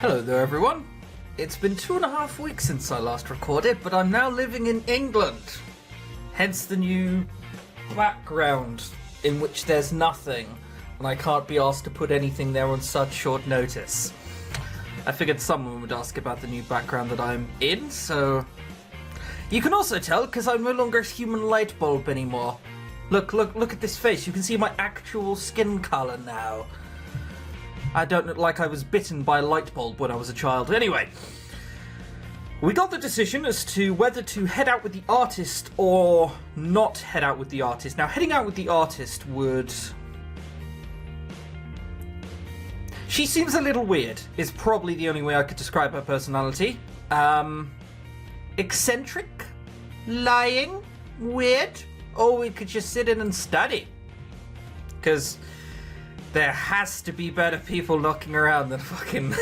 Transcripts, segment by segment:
Hello there everyone. It's been 2.5 weeks since I last recorded, but I'm now living in England. Hence the new background in which there's nothing, and I can't be asked to put anything there on such short notice. I figured someone would ask about the new background that I'm in, so... You can also tell because I'm no longer a human light bulb anymore. Look at this face. You can see my actual skin colour now. I don't look like I was bitten by a light bulb when I was a child. Anyway, we got the decision as to whether to head out with the artist or not head out with the artist. Now, heading out with the artist would... She seems a little weird, is probably the only way I could describe her personality. Eccentric? Lying? Weird? Or we could just sit in and study. Because... there has to be better people knocking around than fucking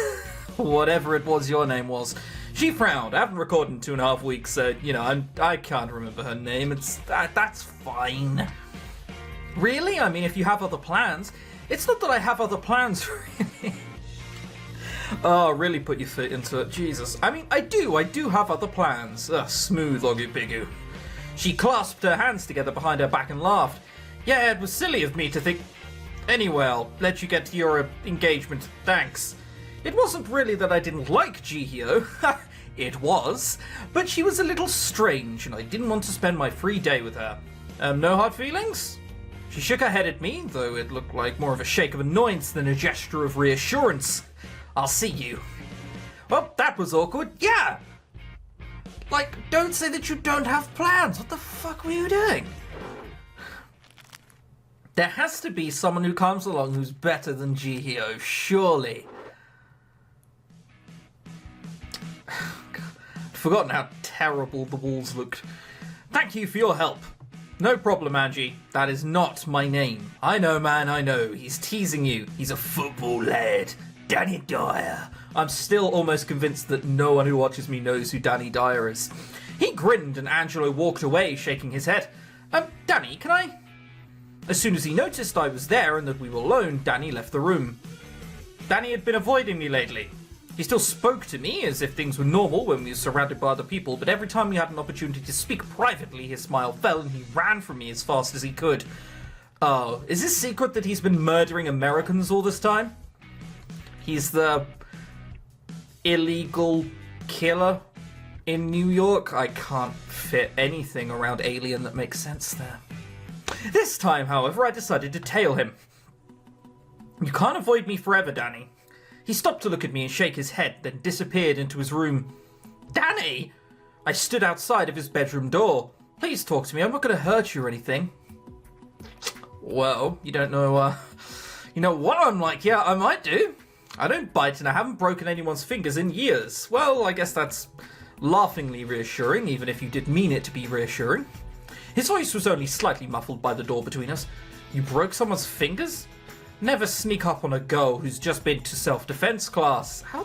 whatever it was your name was. She frowned. I haven't recorded in 2.5 weeks, so, you know, I can't remember her name. That's fine. Really? I mean, if you have other plans. It's not that I have other plans, really. Oh, really put your foot into it. Jesus. I mean, I do have other plans. Ugh, smooth oggy bigoo. She clasped her hands together behind her back and laughed. Yeah, it was silly of me to think... Anyway, I'll let you get to your engagement, thanks. It wasn't really that I didn't like Ji-hyo, it was, but she was a little strange and I didn't want to spend my free day with her. No hard feelings? She shook her head at me, though it looked like more of a shake of annoyance than a gesture of reassurance. I'll see you. Well, that was awkward, yeah! Like, don't say that you don't have plans, what the fuck were you doing? There has to be someone who comes along who's better than Ji-hyo, surely. I'd forgotten how terrible the walls looked. Thank you for your help. No problem, Angie. That is not my name. I know, man, I know. He's teasing you. He's a football lad. Danny Dyer. I'm still almost convinced that no one who watches me knows who Danny Dyer is. He grinned and Angelo walked away, shaking his head. Danny, can I... As soon as he noticed I was there and that we were alone, Danny left the room. Danny had been avoiding me lately. He still spoke to me as if things were normal when we were surrounded by other people, but every time we had an opportunity to speak privately, his smile fell and he ran from me as fast as he could. Oh, is this secret that he's been murdering Americans all this time? He's the illegal killer in New York? I can't fit anything around alien that makes sense there. This time, however, I decided to tail him. You can't avoid me forever, Danny. He stopped to look at me and shake his head, then disappeared into his room. Danny! I stood outside of his bedroom door. Please talk to me, I'm not going to hurt you or anything. Well, you don't know, you know what I'm like. Yeah, I might do. I don't bite and I haven't broken anyone's fingers in years. Well, I guess that's laughingly reassuring, even if you did mean it to be reassuring. His voice was only slightly muffled by the door between us. You broke someone's fingers? Never sneak up on a girl who's just been to self-defense class. How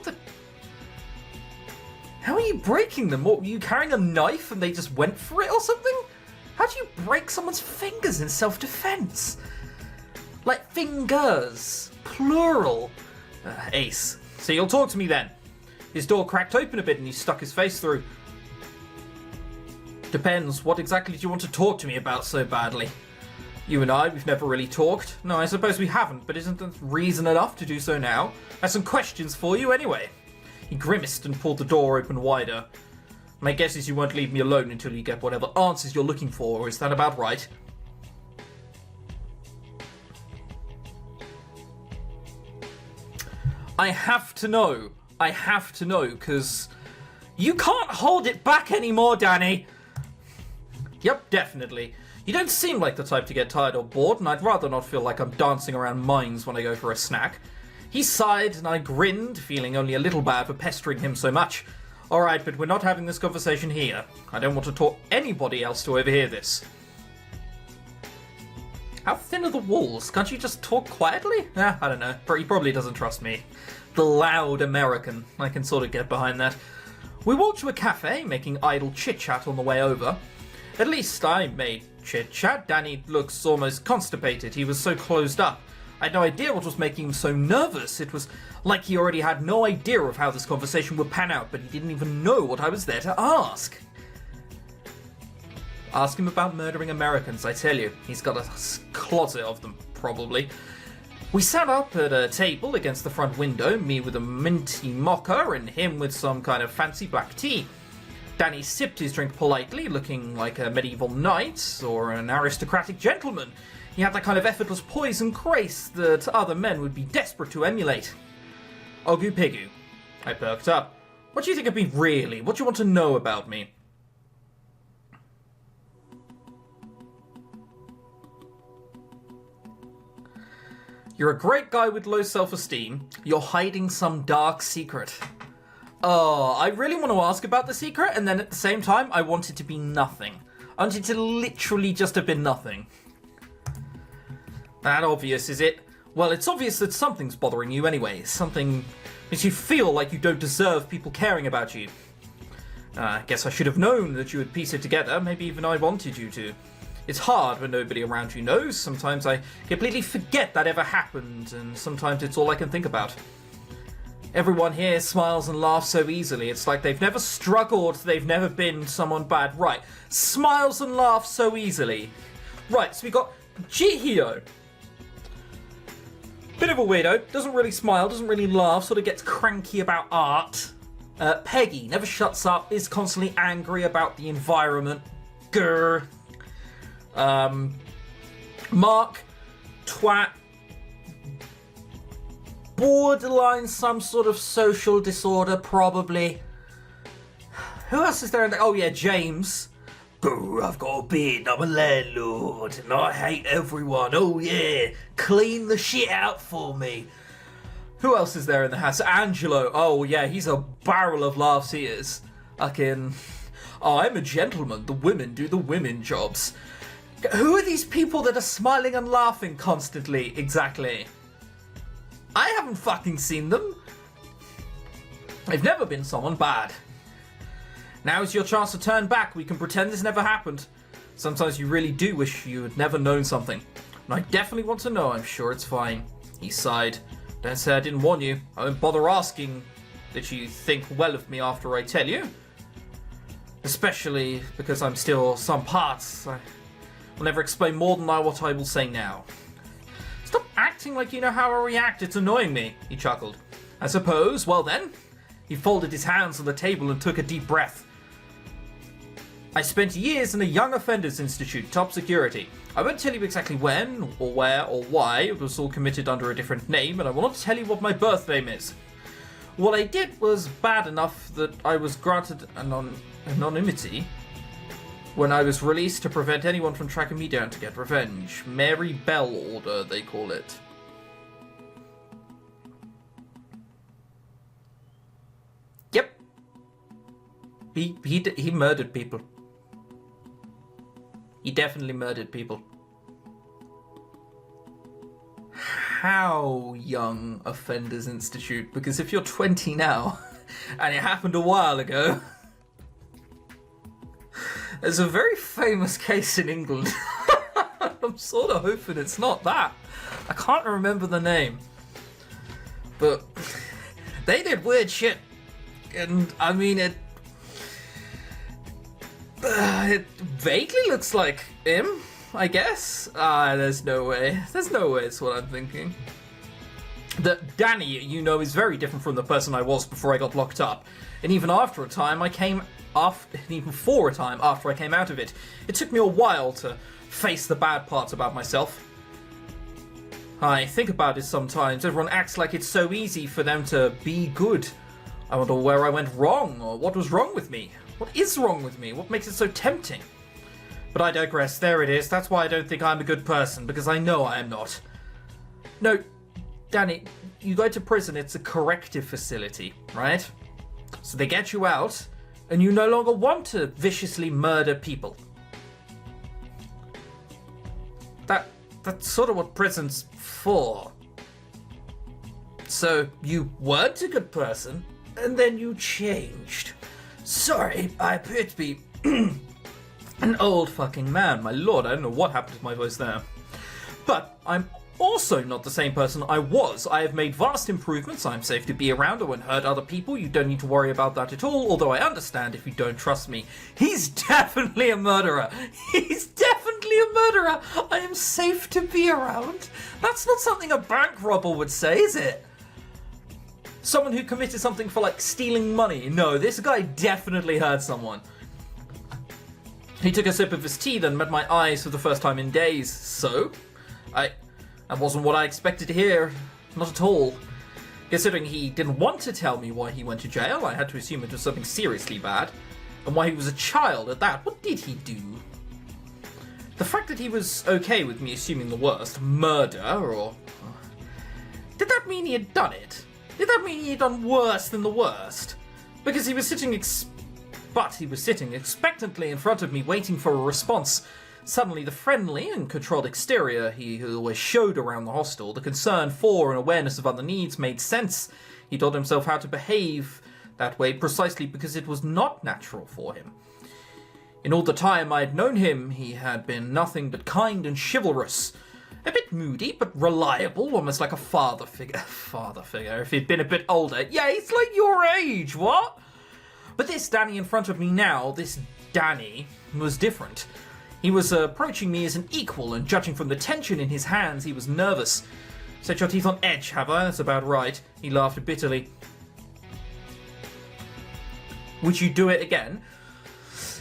are you breaking them? What, were you carrying a knife and they just went for it or something? How do you break someone's fingers in self-defense? Like fingers. Plural. Ace. So you'll talk to me then. His door cracked open a bit and he stuck his face through. Depends. What exactly do you want to talk to me about so badly? You and I, we've never really talked. No, I suppose we haven't, but isn't that reason enough to do so now? I have some questions for you anyway. He grimaced and pulled the door open wider. My guess is you won't leave me alone until you get whatever answers you're looking for, is that about right? I have to know, because you can't hold it back anymore, Danny! Yep, definitely. You don't seem like the type to get tired or bored, and I'd rather not feel like I'm dancing around mines when I go for a snack. He sighed, and I grinned, feeling only a little bad for pestering him so much. Alright, but we're not having this conversation here. I don't want to talk anybody else to overhear this. How thin are the walls? Can't you just talk quietly? I don't know. He probably doesn't trust me. The loud American. I can sort of get behind that. We walked to a cafe, making idle chit-chat on the way over. At least I made chit-chat. Danny looks almost constipated. He was so closed up. I had no idea what was making him so nervous. It was like he already had no idea of how this conversation would pan out, but he didn't even know what I was there to ask. Ask him about murdering Americans, I tell you. He's got a closet of them, probably. We sat up at a table against the front window, me with a minty mocha and him with some kind of fancy black tea. Danny sipped his drink politely, looking like a medieval knight or an aristocratic gentleman. He had that kind of effortless poise and grace that other men would be desperate to emulate. Ogu Pigu. I perked up. What do you think of me, really? What do you want to know about me? You're a great guy with low self-esteem. You're hiding some dark secret. Oh, I really want to ask about the secret, and then at the same time, I want it to be nothing. I want it to literally just have been nothing. That obvious, is it? Well, it's obvious that something's bothering you anyway. Something makes you feel like you don't deserve people caring about you. I guess I should have known that you would piece it together. Maybe even I wanted you to. It's hard when nobody around you knows. Sometimes I completely forget that ever happened, and sometimes it's all I can think about. Everyone here smiles and laughs so easily. It's like they've never struggled, they've never been someone bad. Right, smiles and laughs so easily. Right, so we got Jihyo. Bit of a weirdo, doesn't really smile, doesn't really laugh, sort of gets cranky about art. Peggy, never shuts up, is constantly angry about the environment. Grr. Mark, twat, borderline some sort of social disorder, probably. Who else is there? Oh yeah, James. Grr, I've got a beard, I'm a landlord, and I hate everyone. Oh yeah, clean the shit out for me. Who else is there in the house? Angelo. Oh yeah, he's a barrel of laughs, he is. Fucking, oh, I'm a gentleman, the women do the women jobs. Who are these people that are smiling and laughing constantly, exactly? I haven't fucking seen them. They've never been someone bad. Now's your chance to turn back. We can pretend this never happened. Sometimes you really do wish you had never known something. And I definitely want to know. I'm sure it's fine. He sighed. Don't say I didn't warn you. I won't bother asking that you think well of me after I tell you. Especially because I'm still some parts. I will never explain more than what I will say now. Stop acting like you know how I react. It's annoying me, he chuckled. I suppose. Well then. He folded his hands on the table and took a deep breath. I spent years in a young offenders institute, top security. I won't tell you exactly when, or where, or why. It was all committed under a different name, and I will not tell you what my birth name is. What I did was bad enough that I was granted anonymity when I was released to prevent anyone from tracking me down to get revenge. Mary Bell Order, they call it. Yep. He murdered people. He definitely murdered people. How young Offenders Institute? Because if you're 20 now, and it happened a while ago, there's a very famous case in England. I'm sort of hoping it's not that. I can't remember the name. But they did weird shit. And I mean, it vaguely looks like him, I guess. There's no way. There's no way it's what I'm thinking. That Danny, you know, is very different from the person I was before I got locked up. And even after a time, even for a time after I came out of it, it took me a while to face the bad parts about myself. I think about it sometimes. Everyone acts like it's so easy for them to be good. I wonder where I went wrong, or what was wrong with me. What is wrong with me? What makes it so tempting? But I digress. There it is. That's why I don't think I'm a good person, because I know I am not. No, Danny, you go to prison. It's a corrective facility, right? So they get you out, and you no longer want to viciously murder people. That's sort of what prison's for. So you weren't a good person, and then you changed. Sorry, I appear to be an old fucking man. My lord, I don't know what happened to my voice there. But I'm also not the same person I was. I have made vast improvements. I'm safe to be around. I won't hurt other people. You don't need to worry about that at all, although I understand if you don't trust me. He's definitely a murderer. He's definitely a murderer. I am safe to be around. That's not something a bank robber would say, is it? Someone who committed something for, like, stealing money. No, this guy definitely hurt someone. He took a sip of his tea, then met my eyes for the first time in days. So? That wasn't what I expected to hear. Not at all. Considering he didn't want to tell me why he went to jail, I had to assume it was something seriously bad. And why he was a child at that. What did he do? The fact that he was okay with me assuming the worst, murder, or... Did that mean he had done it? Did that mean he had done worse than the worst? Because he was sitting expectantly in front of me, waiting for a response. Suddenly, the friendly and controlled exterior he always showed around the hostel, the concern for and awareness of other needs made sense. He told himself how to behave that way precisely because it was not natural for him. In all the time I had known him, he had been nothing but kind and chivalrous. A bit moody, but reliable, almost like a father figure. Father figure, if he'd been a bit older. Yeah, he's like your age, what? But this Danny in front of me now, this Danny, was different. He was approaching me as an equal, and judging from the tension in his hands, he was nervous. Set your teeth on edge, have I? That's about right. He laughed bitterly. Would you do it again?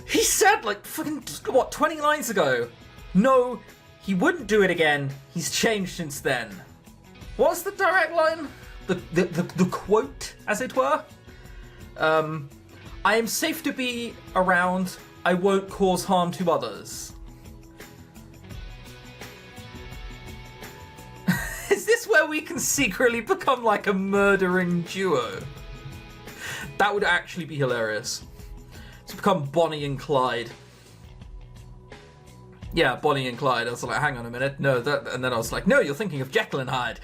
He said, like, fucking, 20 lines ago? No, he wouldn't do it again. He's changed since then. What's the direct line? The quote, as it were? I am safe to be around. I won't cause harm to others. Is this where we can secretly become like a murdering duo? That would actually be hilarious. To become Bonnie and Clyde. Yeah, Bonnie and Clyde. I was like, hang on a minute. No, that, and then I was like, no, you're thinking of Jekyll and Hyde.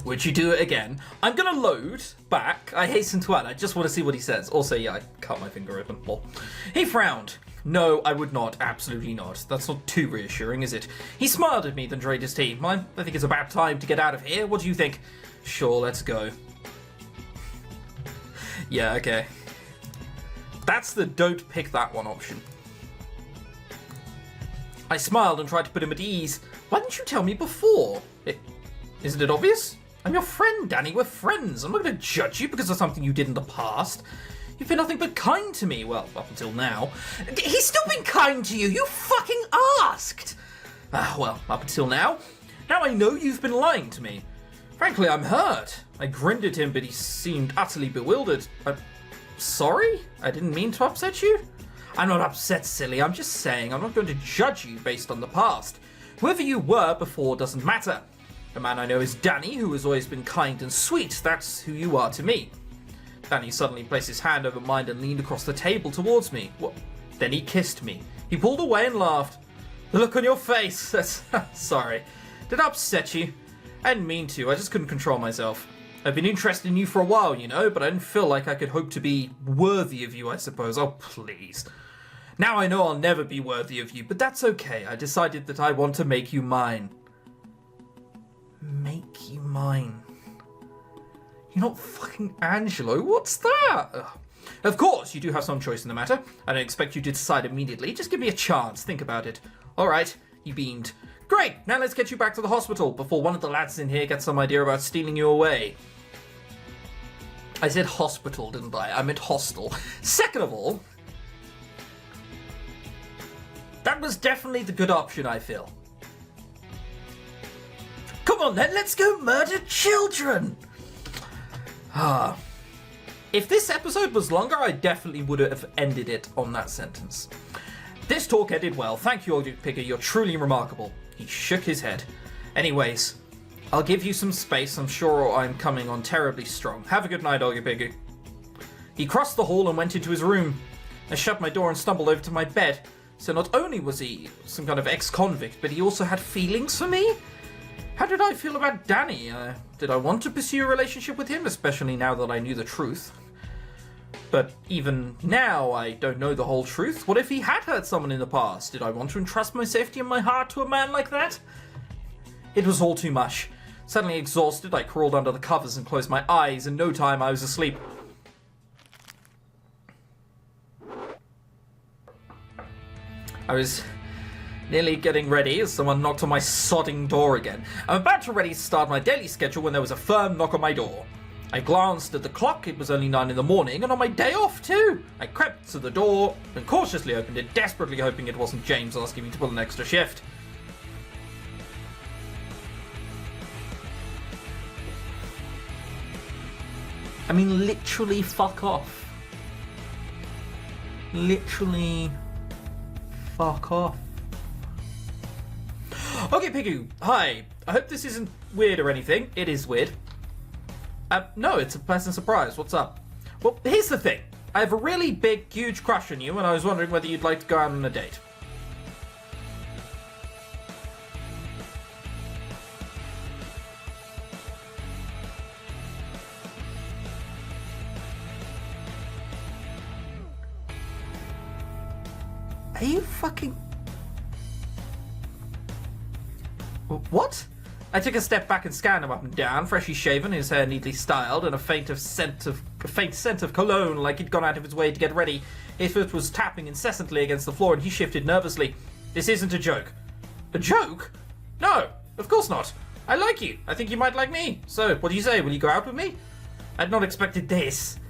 Would you do it again? I'm gonna load back. I hasten to add, I just want to see what he says. Also, yeah, I cut my finger open. Well, he frowned. No, I would not. Absolutely not. That's not too reassuring, is it? He smiled at me, then drained his tea. I think it's about time to get out of here. What do you think? Sure, let's go. Yeah, okay. That's the don't pick that one option. I smiled and tried to put him at ease. Why didn't you tell me before? Isn't it obvious? I'm your friend, Danny. We're friends. I'm not going to judge you because of something you did in the past. You've been nothing but kind to me. Well, up until now. He's still been kind to you. You fucking asked. Well, up until now. Now I know you've been lying to me. Frankly, I'm hurt. I grinned at him, but he seemed utterly bewildered. Sorry? I didn't mean to upset you? I'm not upset, silly. I'm just saying I'm not going to judge you based on the past. Whoever you were before doesn't matter. The man I know is Danny, who has always been kind and sweet. That's who you are to me. Danny suddenly placed his hand over mine and leaned across the table towards me. What? Then he kissed me. He pulled away and laughed. The look on your face. That's... Sorry. Did I upset you? I didn't mean to. I just couldn't control myself. I've been interested in you for a while, you know, but I didn't feel like I could hope to be worthy of you, I suppose. Oh, please. Now I know I'll never be worthy of you, but that's okay. I decided that I want to make you mine. Make you mine. You're not fucking Angelo. What's that? Ugh. Of course, you do have some choice in the matter. I don't expect you to decide immediately. Just give me a chance. Think about it. All right. He beamed. Great. Now let's get you back to the hospital before one of the lads in here gets some idea about stealing you away. I said hospital, didn't I? I meant hostel. Second of all, that was definitely the good option, I feel. Come on then, let's go murder children! If this episode was longer, I definitely would have ended it on that sentence. This talk ended well. Thank you, Audio Picker. You're truly remarkable. He shook his head. Anyways, I'll give you some space. I'm sure I'm coming on terribly strong. Have a good night, Audio Picker. He crossed the hall and went into his room. I shut my door and stumbled over to my bed. So not only was he some kind of ex-convict, but he also had feelings for me? How did I feel about Danny? Did I want to pursue a relationship with him, especially now that I knew the truth? But even now, I don't know the whole truth. What if he had hurt someone in the past? Did I want to entrust my safety and my heart to a man like that? It was all too much. Suddenly exhausted, I crawled under the covers and closed my eyes. In no time, I was asleep. I was nearly getting ready as someone knocked on my sodding door again. I'm about to ready to start my daily schedule when there was a firm knock on my door. I glanced at the clock. It was only 9 in the morning, and on my day off too. I crept to the door and cautiously opened it, desperately hoping it wasn't James asking me to pull an extra shift. I mean, literally fuck off. Literally fuck off. Okay, Pigu, hi. I hope this isn't weird or anything. It is weird. No, it's a pleasant surprise. What's up? Well, here's the thing. I have a really big, huge crush on you, and I was wondering whether you'd like to go out on a date. Are you fucking... What? I took a step back and scanned him up and down, freshly shaven, his hair neatly styled, and a faint scent of cologne, like he'd gone out of his way to get ready. His foot was tapping incessantly against the floor, and he shifted nervously. This isn't a joke. A joke? No, of course not. I like you. I think you might like me. So, what do you say? Will you go out with me? I'd not expected this.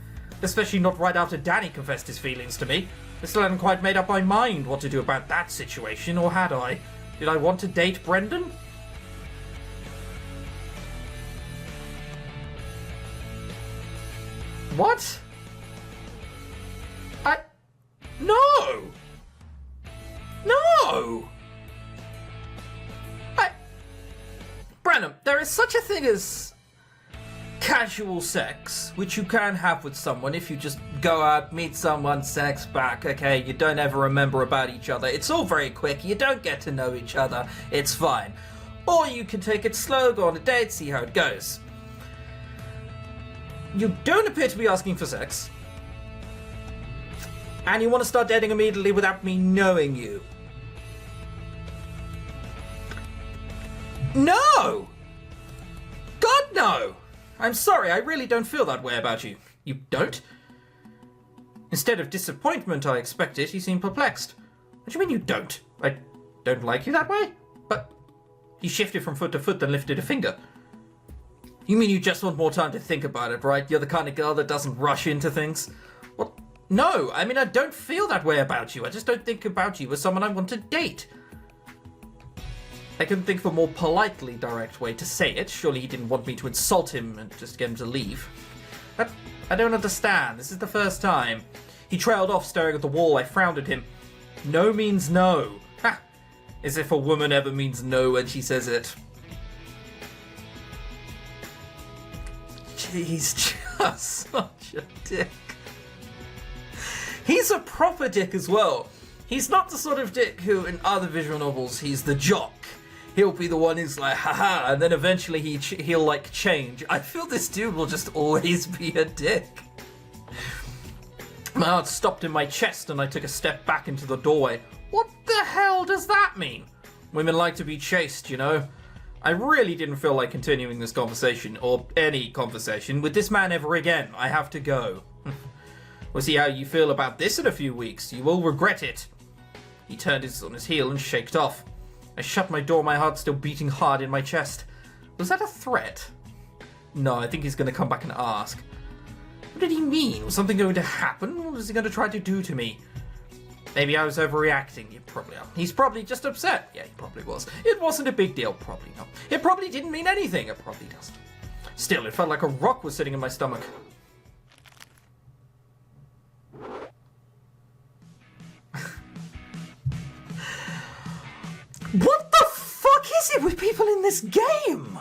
Especially not right after Danny confessed his feelings to me. I still hadn't quite made up my mind what to do about that situation, or had I? Did I want to date Brendan? What? No! No! Brennan, there is such a thing as casual sex, which you can have with someone if you just go out, meet someone, sex back, okay, you don't ever remember about each other. It's all very quick, you don't get to know each other, it's fine. Or you can take it slow, go on a date, see how it goes. You don't appear to be asking for sex. And you want to start dating immediately without me knowing you. No! God, no! I'm sorry, I really don't feel that way about you. You don't? Instead of disappointment I expected, you seem perplexed. What do you mean you don't? I don't like you that way? But he shifted from foot to foot, then lifted a finger. You mean you just want more time to think about it, right? You're the kind of girl that doesn't rush into things? Well, no, I mean, I don't feel that way about you. I just don't think about you as someone I want to date. I couldn't think of a more politely direct way to say it. Surely he didn't want me to insult him and just get him to leave. But I don't understand. This is the first time. He trailed off, staring at the wall. I frowned at him. No means no. Ha! As if a woman ever means no when she says it. He's just such a dick. He's a proper dick as well. He's not the sort of dick who, in other visual novels, he's the jock. He'll be the one who's like, haha, and then eventually he'll like change. I feel this dude will just always be a dick. My heart stopped in my chest and I took a step back into the doorway. What the hell does that mean? Women like to be chased, you know? I really didn't feel like continuing this conversation, or any conversation, with this man ever again. I have to go. We'll see how you feel about this in a few weeks. You will regret it. He turned on his heel and shaked off. I shut my door, my heart still beating hard in my chest. Was that a threat? No, I think he's going to come back and ask. What did he mean? Was something going to happen? What was he going to try to do to me? Maybe I was overreacting. You probably are. He's probably just upset. Yeah, he probably was. It wasn't a big deal. Probably not. It probably didn't mean anything. It probably doesn't. Still, it felt like a rock was sitting in my stomach. What the fuck is it with people in this game?